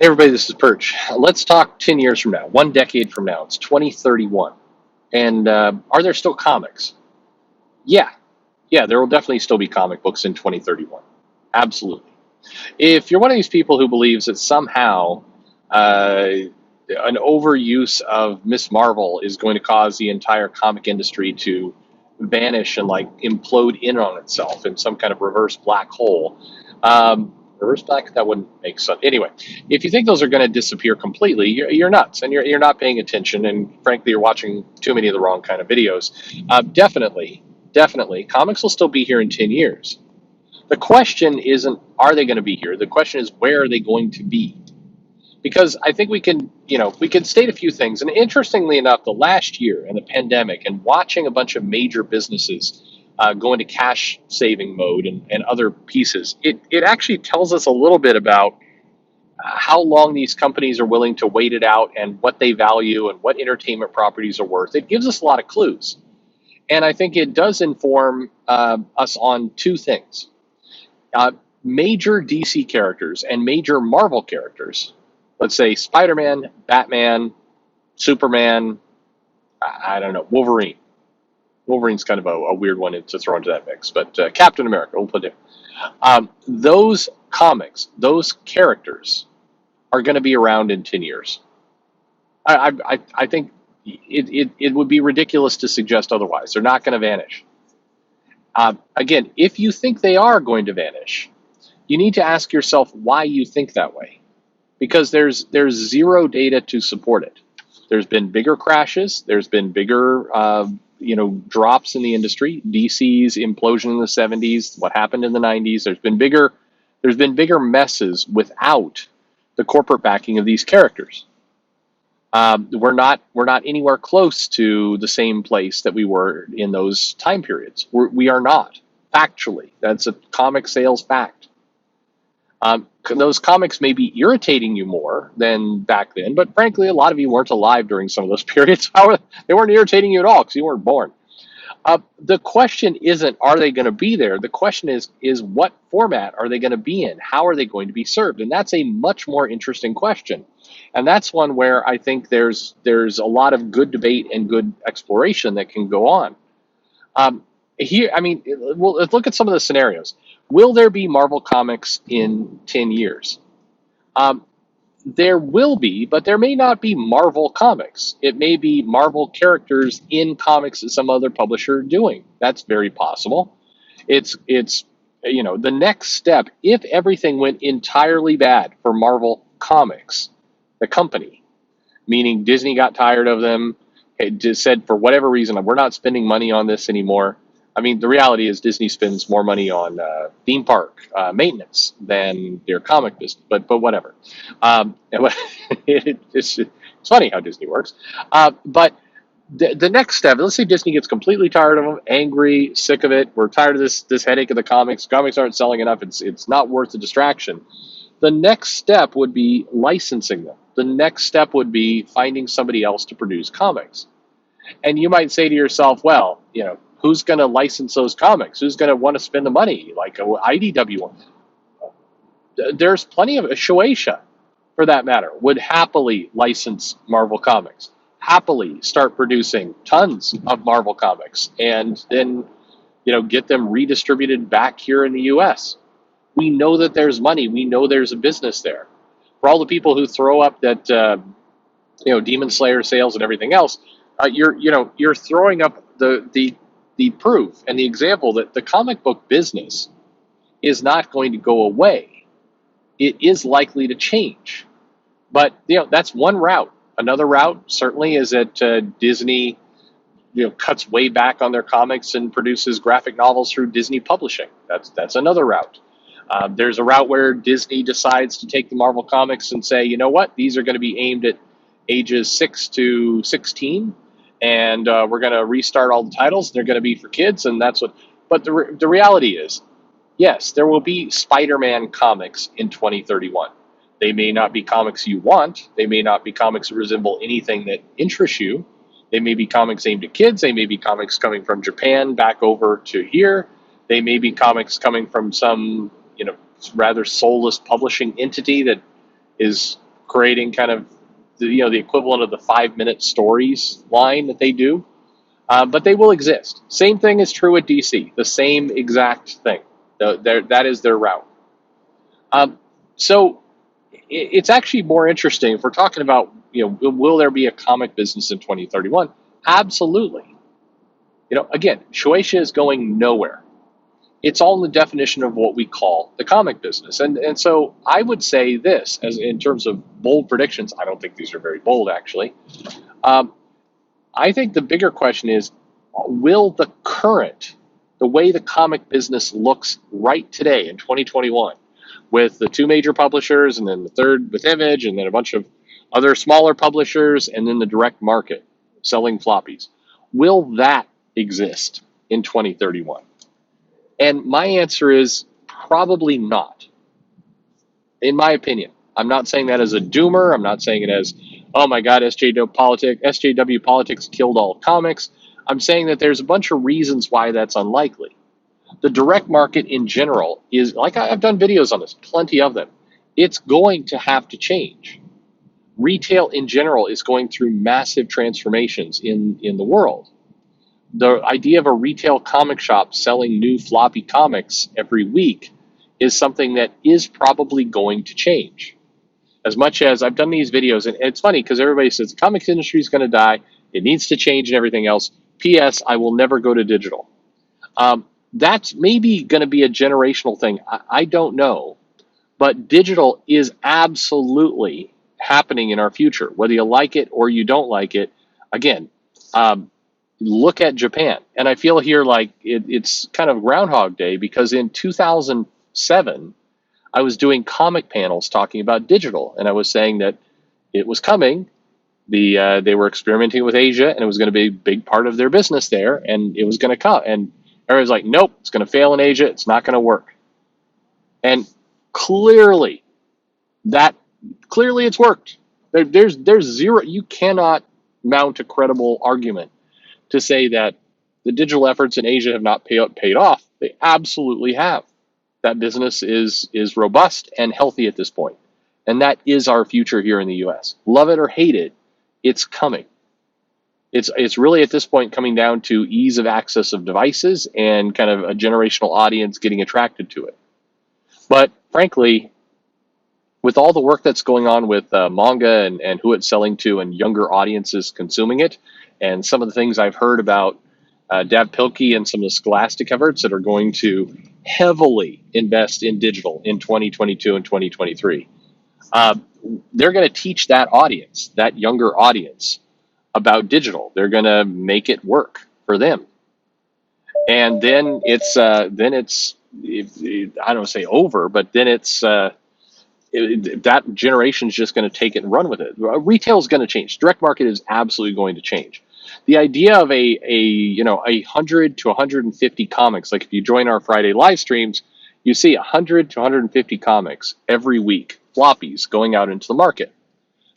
Hey everybody, this is Perch. Let's talk 10 years from now, one decade from now. It's 2031. And are there still comics? Yeah, yeah, there will definitely still be comic books in 2031. Absolutely. If you're one of these people who believes that somehow an overuse of Miss Marvel is going to cause the entire comic industry to vanish and like implode in on itself in some kind of reverse black hole, reverse black, that wouldn't make sense. Anyway, if you think those are going to disappear completely, you're nuts and you're not paying attention. And frankly, you're watching too many of the wrong kind of videos. Definitely, comics will still be here in 10 years. The question isn't, are they going to be here? The question is, where are they going to be? Because I think we can state a few things. And interestingly enough, the last year and the pandemic and watching a bunch of major businesses go into cash saving mode and other pieces, it actually tells us a little bit about how long these companies are willing to wait it out and what they value and what entertainment properties are worth. It gives us a lot of clues. And I think it does inform us on two things. Major DC characters and major Marvel characters, let's say Spider-Man, Batman, Superman, I don't know, Wolverine. Wolverine's kind of a weird one to throw into that mix, but Captain America, we'll put it. Those comics, those characters are going to be around in 10 years. I think it would be ridiculous to suggest otherwise. They're not going to vanish. Again, if you think they are going to vanish, you need to ask yourself why you think that way, because there's zero data to support it. There's been bigger crashes. There's been bigger drops in the industry. DC's implosion in the 70s, what happened in the 90s. There's been bigger messes without the corporate backing of these characters. We're not anywhere close to the same place that we were in those time periods. We are not, factually. That's a comic sales fact. Those comics may be irritating you more than back then, but frankly, a lot of you weren't alive during some of those periods. They weren't irritating you at all because you weren't born. The question isn't, are they going to be there? The question is what format are they going to be in? How are they going to be served? And that's a much more interesting question. And that's one where I think there's a lot of good debate and good exploration that can go on. Let's look at some of the scenarios. Will there be Marvel Comics in 10 years? There will be, but there may not be Marvel Comics. It may be Marvel characters in comics that some other publisher are doing. That's very possible. It's the next step, if everything went entirely bad for Marvel Comics, the company, meaning Disney got tired of them, it just said for whatever reason, we're not spending money on this anymore. I mean, the reality is Disney spends more money on theme park maintenance than their comic business, but whatever. It's funny how Disney works. But the next step, let's say Disney gets completely tired of them, angry, sick of it. We're tired of this headache of the comics. Comics aren't selling enough. It's not worth the distraction. The next step would be licensing them. The next step would be finding somebody else to produce comics. And you might say to yourself, well, who's going to license those comics? Who's going to want to spend the money? Like IDW. There's plenty of Shueisha, for that matter, would happily license Marvel Comics, happily start producing tons of Marvel Comics, and then get them redistributed back here in the U.S. We know that there's money. We know there's a business there. For all the people who throw up that Demon Slayer sales and everything else, you're throwing up the proof and the example that the comic book business is not going to go away. It is likely to change. But, that's one route. Another route certainly is that Disney, cuts way back on their comics and produces graphic novels through Disney Publishing. That's another route. There's a route where Disney decides to take the Marvel comics and say, you know what, these are going to be aimed at ages 6 to 16. And we're going to restart all the titles. They're going to be for kids, and that's what. But the reality is, yes, there will be Spider-Man comics in 2031. They may not be comics you want. They may not be comics that resemble anything that interests you. They may be comics aimed at kids. They may be comics coming from Japan back over to here. They may be comics coming from some, rather soulless publishing entity that is creating kind of the equivalent of the 5-minute stories line that they do. But they will exist. Same thing is true at DC. The same exact thing. That is their route. So it's actually more interesting if we're talking about, will there be a comic business in 2031? Absolutely. Again, Shueisha is going nowhere. It's all in the definition of what we call the comic business. And so I would say this, as in terms of bold predictions. I don't think these are very bold, actually. Um, I think the bigger question is, will the way the comic business looks right today in 2021, with the two major publishers and then the third with Image and then a bunch of other smaller publishers and then the direct market selling floppies, will that exist in 2031? And my answer is probably not, in my opinion. I'm not saying that as a doomer. I'm not saying it as, oh my God, SJW politics killed all comics. I'm saying that there's a bunch of reasons why that's unlikely. The direct market in general is, like I've done videos on this, plenty of them. It's going to have to change. Retail in general is going through massive transformations in the world. The idea of a retail comic shop selling new floppy comics every week is something that is probably going to change. As much as I've done these videos, and it's funny because everybody says the comics industry is going to die, it needs to change and everything else. P.S. I will never go to digital. That's maybe going to be a generational thing. I don't know. But digital is absolutely happening in our future, whether you like it or you don't like it. Again, look at Japan. And I feel here like it's kind of Groundhog Day, because in 2007, I was doing comic panels talking about digital. And I was saying that it was coming. They were experimenting with Asia, and it was going to be a big part of their business there. And it was going to come. And everybody's like, nope, it's going to fail in Asia. It's not going to work. And clearly it's worked. There's zero. You cannot mount a credible argument to say that the digital efforts in Asia have not paid off. They absolutely have. That business is robust and healthy at this point, and that is our future here in the U.S. Love it or hate it, it's coming. It's really at this point coming down to ease of access of devices and kind of a generational audience getting attracted to it. But frankly, with all the work that's going on with manga and who it's selling to and younger audiences consuming it, and some of the things I've heard about Dav Pilkey and some of the Scholastic efforts that are going to heavily invest in digital in 2022 and 2023, they're going to teach that audience, that younger audience, about digital. They're going to make it work for them. And then it's I don't say over, but then it's that generation is just going to take it and run with it. Retail is going to change. Direct market is absolutely going to change. The idea of a 100 to 150 comics, like if you join our Friday live streams, you see 100 to 150 comics every week, floppies going out into the market.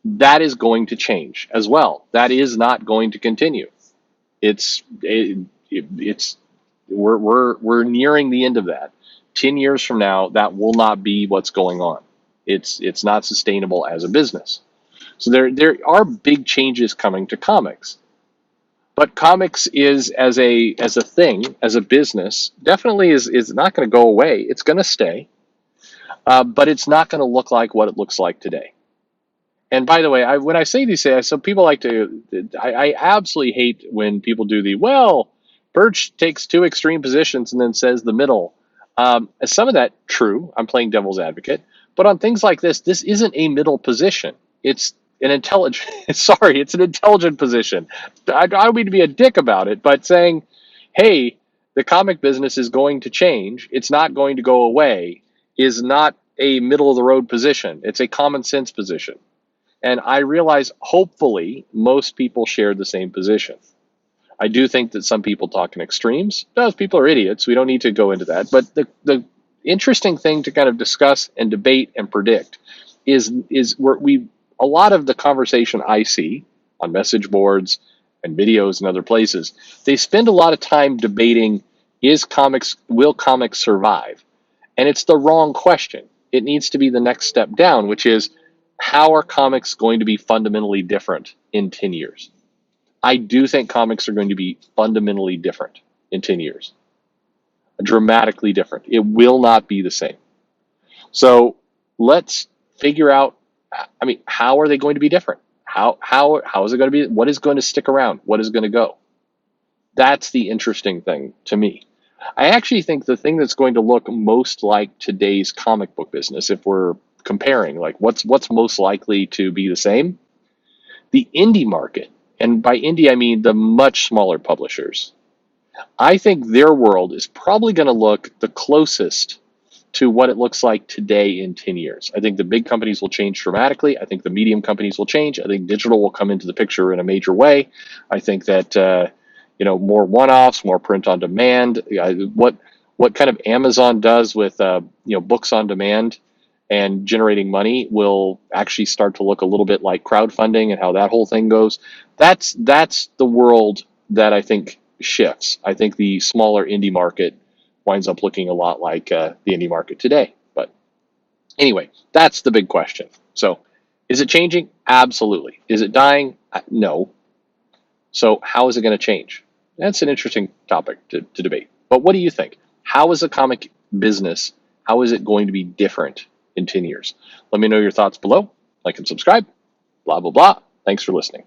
That is going to change as well. That is not going to continue. We're nearing the end of that. 10 years from now, that will not be what's going on. It's not sustainable as a business. So there are big changes coming to comics. But comics is as a thing, as a business, definitely is not going to go away. It's going to stay, but it's not going to look like what it looks like today. And by the way, when I say these things, some people like to. I absolutely hate when people do Perch takes two extreme positions and then says the middle. Some of that true. I'm playing devil's advocate, but on things like this isn't a middle position. It's an intelligent. Sorry, it's an intelligent position. I don't mean to be a dick about it, but saying, hey, the comic business is going to change. It's not going to go away. Is not a middle of the road position. It's a common sense position. And I realize, hopefully, most people share the same position. I do think that some people talk in extremes. Those people are idiots. We don't need to go into that. But the interesting thing to kind of discuss and debate and predict is a lot of the conversation I see on message boards and videos and other places, they spend a lot of time debating, will comics survive? And it's the wrong question. It needs to be the next step down, which is, how are comics going to be fundamentally different in 10 years? I do think comics are going to be fundamentally different in 10 years, dramatically different. It will not be the same. So let's figure out, I mean, how are they going to be different? How is it going to be? What is going to stick around? What is going to go? That's the interesting thing to me. I actually think the thing that's going to look most like today's comic book business, if we're comparing, like what's most likely to be the same, the indie market, and by indie I mean the much smaller publishers. I think their world is probably going to look the closest to what it looks like today in 10 years. I think the big companies will change dramatically. I think the medium companies will change. I think digital will come into the picture in a major way. I think that more one-offs, more print on demand. What kind of Amazon does with books on demand and generating money will actually start to look a little bit like crowdfunding and how that whole thing goes. That's the world that I think shifts. I think the smaller indie market winds up looking a lot like the indie market today. But anyway, that's the big question. So is it changing? Absolutely. Is it dying? No. So how is it going to change? That's an interesting topic to debate. But what do you think? How is a comic business, how is it going to be different in 10 years? Let me know your thoughts below. Like and subscribe. Blah, blah, blah. Thanks for listening.